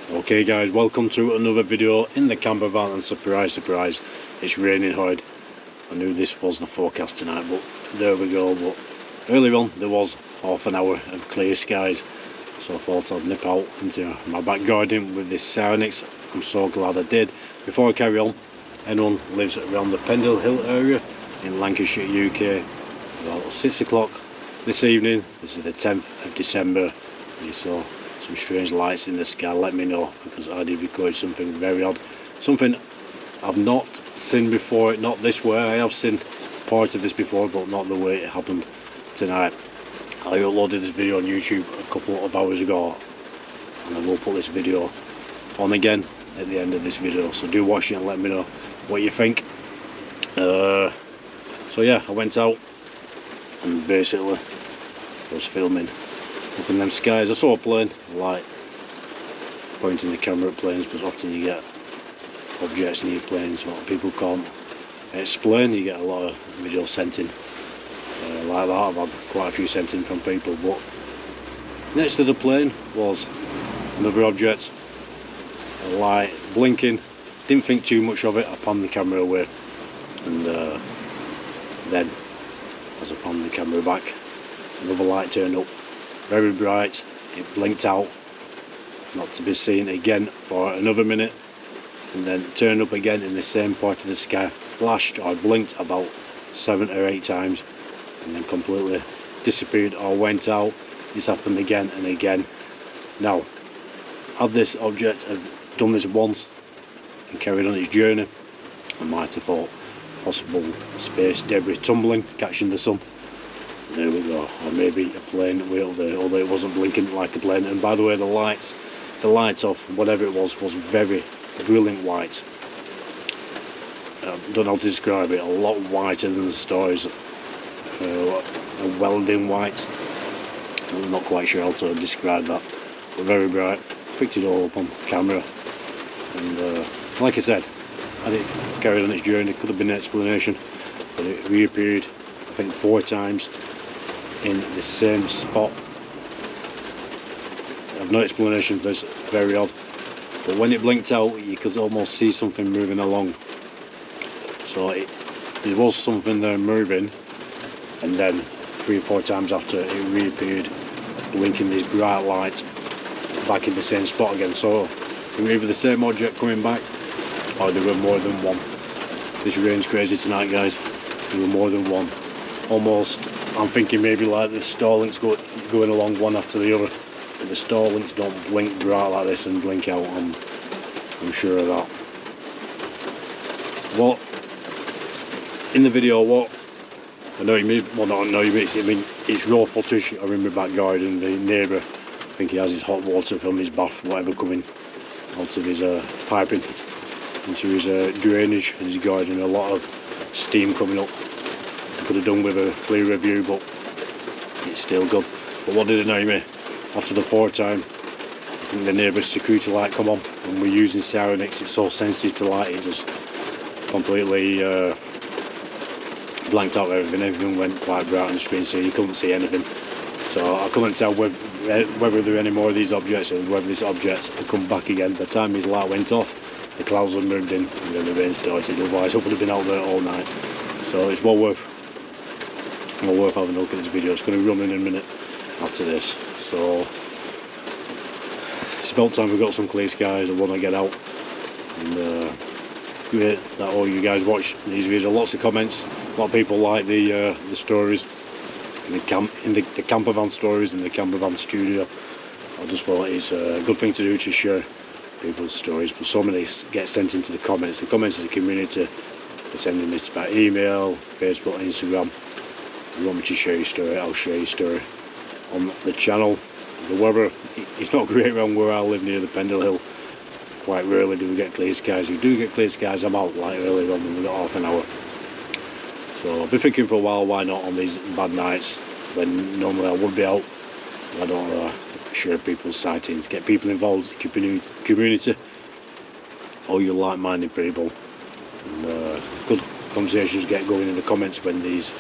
Okay guys, welcome to another video in the camper van, and surprise surprise, it's raining hard. I knew this was the forecast tonight, but there we go. But earlier on there was half an hour of clear skies, so I thought I'd nip out into my back garden with this Sionyx. I'm so glad I did. Before I carry on, anyone lives around the Pendle Hill area in Lancashire, UK, about 6 o'clock this evening. This is the 10th of December. You saw some strange lights in the sky, let me know, because I did record something very odd, something I've not seen before. Not this way. I have seen part of this before, but not the way it happened tonight. I uploaded this video on YouTube a couple of hours ago, and I will put this video on again at the end of this video, so do watch it and let me know what you think. So yeah, I went out and basically was filming up in them skies. I saw a plane, a light pointing the camera at planes, but often you get objects near planes what people can't explain. You get a lot of videos sent in like that. I've had quite a few sent in from people. But next to the plane was another object, a light blinking. Didn't think too much of it. I panned the camera away, and then as I panned the camera back, another light turned up, very bright. It blinked out, not to be seen again for another minute, and then turned up again in the same part of the sky, flashed or blinked about 7 or 8 times, and then completely disappeared or went out. This happened again and again. Now, had this object have done this once and carried on its journey, I might have thought possible space debris tumbling, catching the sun. There we go. Or maybe a plane wheel there, although it wasn't blinking like a plane. And by the way, the lights off, whatever it was very brilliant white. I don't know how to describe it. A lot whiter than the stories. A welding white. I'm not quite sure how to describe that, but very bright. Picked it all up on camera, and like I said, had it carried on its journey, could have been an explanation, but it reappeared I think 4 times in the same spot. I have no explanation for this, very odd. But when it blinked out, you could almost see something moving along. So there was something there moving, and then 3 or 4 times after it reappeared, blinking these bright lights back in the same spot again. So it was either the same object coming back, or there were more than one. This rain's crazy tonight, guys. There were more than one. Almost, I'm thinking maybe like the Starlinks going along one after the other. But the Starlinks don't blink bright like this and blink out. I'm sure of that. Well, in the video, what I know you mean, well, not know you mean, I mean, it's raw footage. I in my back garden. The neighbour, I think he has his hot water from his bath, whatever, coming out of his piping into his drainage in his garden. A lot of steam coming up. Could have done with a clearer view, but it's still good. But what did annoy me, after the 4th time, I think the neighbour's security light come on, and we're using Sionyx. It's so sensitive to light, it just completely blanked out everything went quite bright on the screen, so you couldn't see anything. So I couldn't tell whether there were any more of these objects, or whether this object had come back again. By the time his light went off, the clouds had moved in, and then the rain started. Otherwise I would have been out there all night. So it's well worth having a look at this video. It's going to run in a minute after this, so it's about time we got some clear skies. I want to get out, and great that all you guys watch these videos. Lots of comments. A lot of people like the stories in the camper van stories in the camper van studio. I just thought it's a good thing to do, to share people's stories, but so many get sent into the comments. The comments of the community are sending this by email, Facebook, Instagram. If you want me to share your story, I'll share your story on the channel. The weather, it's not great around where I live near the Pendle Hill. Quite rarely do we get clear skies. If we do get clear skies, I'm out like earlier on when we got half an hour. So I've been thinking for a while, why not on these bad nights when normally I would be out. I don't share people's sightings, get people involved in the community, all you like-minded people, and good conversations get going in the comments when these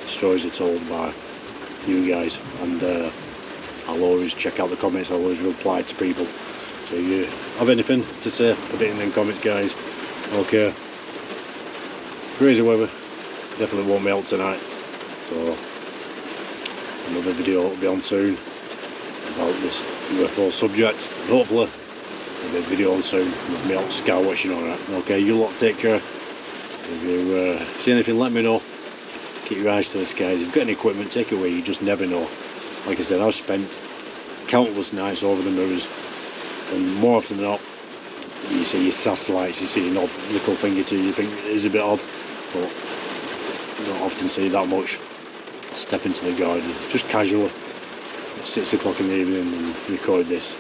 stories are told by you guys. And I'll always check out the comments, I'll always reply to people. So you have anything to say, put it in the comments, guys. Okay, crazy weather, definitely won't be out tonight, so another video will be on soon about this UFO subject, and hopefully there'll be a video on soon with me out sky watching. Alright, okay, you lot take care. If you see anything, let me know. Keep your eyes to the skies. If you've got any equipment, take it away, you just never know. Like I said, I've spent countless nights over the mirrors, and more often than not, you see your satellites, you see an odd little thing or two, you think it is a bit odd, but you don't often see that much. Step into the garden, just casually, at 6 o'clock in the evening, and record this.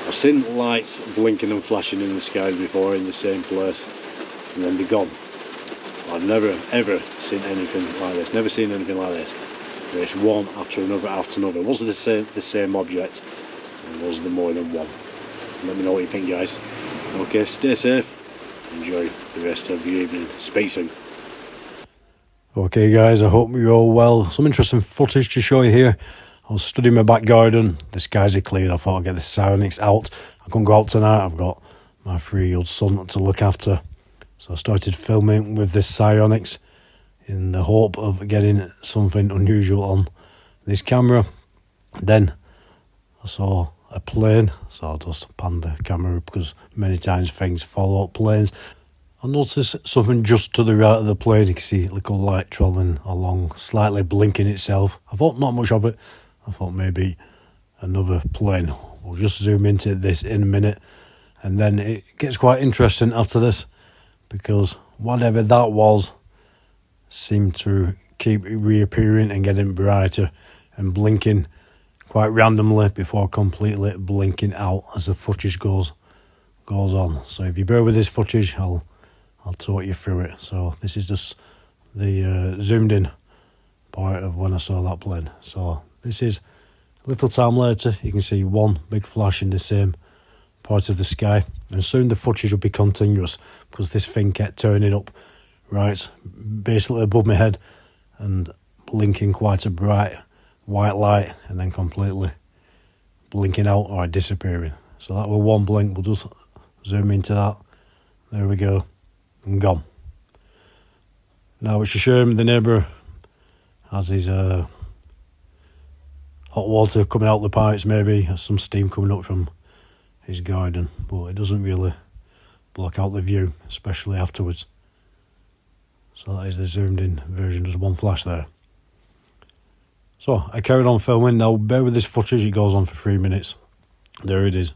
I've seen lights blinking and flashing in the sky before in the same place, and then they're gone. I've never ever seen anything like this, never seen anything like this. There's one after another after another. Was it the same object, or was there more than one? Let me know what you think, guys. Okay, stay safe, enjoy the rest of your evening. Speak soon. Okay guys, I hope you're all well. Some interesting footage to show you here. I was stood in my back garden, the skies are clear, I thought I'd get the Sionyx out. I couldn't go out tonight, I've got my 3-year-old son to look after. So I started filming with this Sionyx in the hope of getting something unusual on this camera. Then I saw a plane, so I just panned the camera because many times things follow up planes. I noticed something just to the right of the plane. You can see a little light travelling along, slightly blinking itself. I thought not much of it. I thought maybe another plane. We'll just zoom into this in a minute, and then it gets quite interesting after this, because whatever that was seemed to keep reappearing and getting brighter and blinking quite randomly before completely blinking out as the footage goes on. So if you bear with this footage, I'll talk you through it. So this is just the zoomed in part of when I saw that plane. So this is a little time later. You can see one big flash in the same part of the sky, and soon the footage will be continuous because this thing kept turning up right basically above my head and blinking quite a bright white light, and then completely blinking out or disappearing. So that was one blink. We'll just zoom into that. There we go, and gone. Now it's a shame the neighbour has his hot water coming out the pipes, maybe has some steam coming up from his garden, but it doesn't really block out the view, especially afterwards. So that is the zoomed in version, there's one flash there. So I carried on filming. Now bear with this footage, it goes on for 3 minutes. There it is,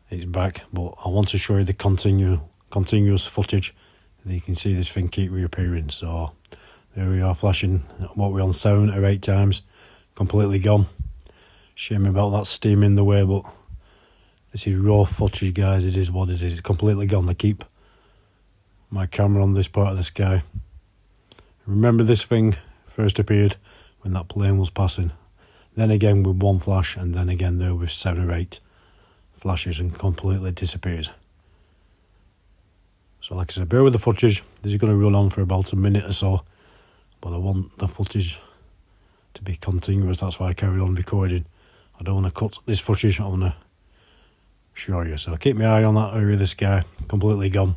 it's back, but I want to show you the continuous footage. And you can see this thing keep reappearing. So there we are, flashing what we're on 7 or 8 times, completely gone. Shame about that steam in the way, but this is raw footage, guys. It is what it is. It's completely gone. I keep my camera on this part of the sky. Remember, this thing first appeared when that plane was passing. Then again with one flash, and then again there with 7 or 8 flashes, and completely disappeared. So like I said, bear with the footage. This is going to run on for about a minute or so, but I want the footage to be continuous. That's why I carried on recording. I don't want to cut this footage, I want to show you. So keep my eye on that area of the sky, completely gone.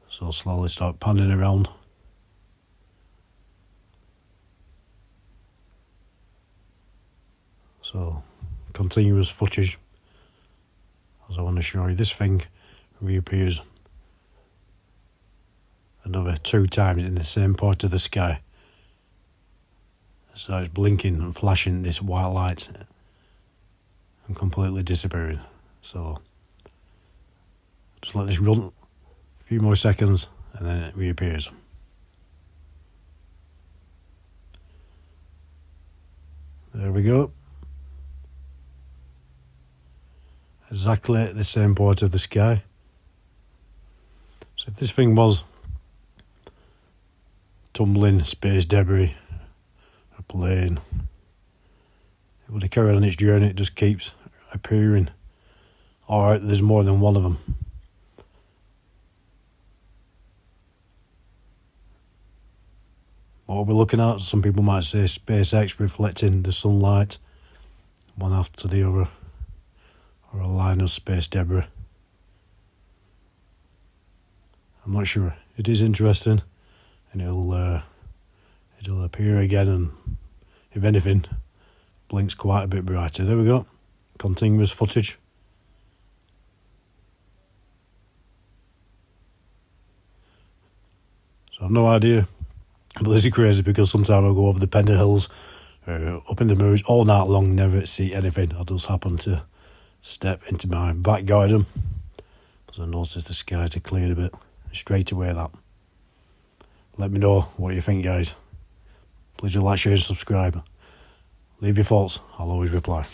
So I'll slowly start panning around. So continuous footage, as I want to show you. This thing reappears another 2 times in the same part of the sky. So it's blinking and flashing this white light and completely disappearing. So just let this run a few more seconds and then it reappears. There we go. Exactly the same part of the sky. So if this thing was tumbling space debris, a plane, it would have carried on its journey. It just keeps appearing. Alright, there's more than one of them. What we're looking at, some people might say SpaceX reflecting the sunlight one after the other. sign of space debris. I'm not sure. It is interesting, and it'll appear again, and if anything, blinks quite a bit brighter. There we go. Continuous footage. So I've no idea, but this is crazy because sometimes I'll go over the Pender Hills, up in the moors all night long, never see anything. I just happen to step into my back garden because I noticed the sky to clear a bit. Straight away that. Let me know what you think, guys. Please do like, share and subscribe. Leave your thoughts, I'll always reply.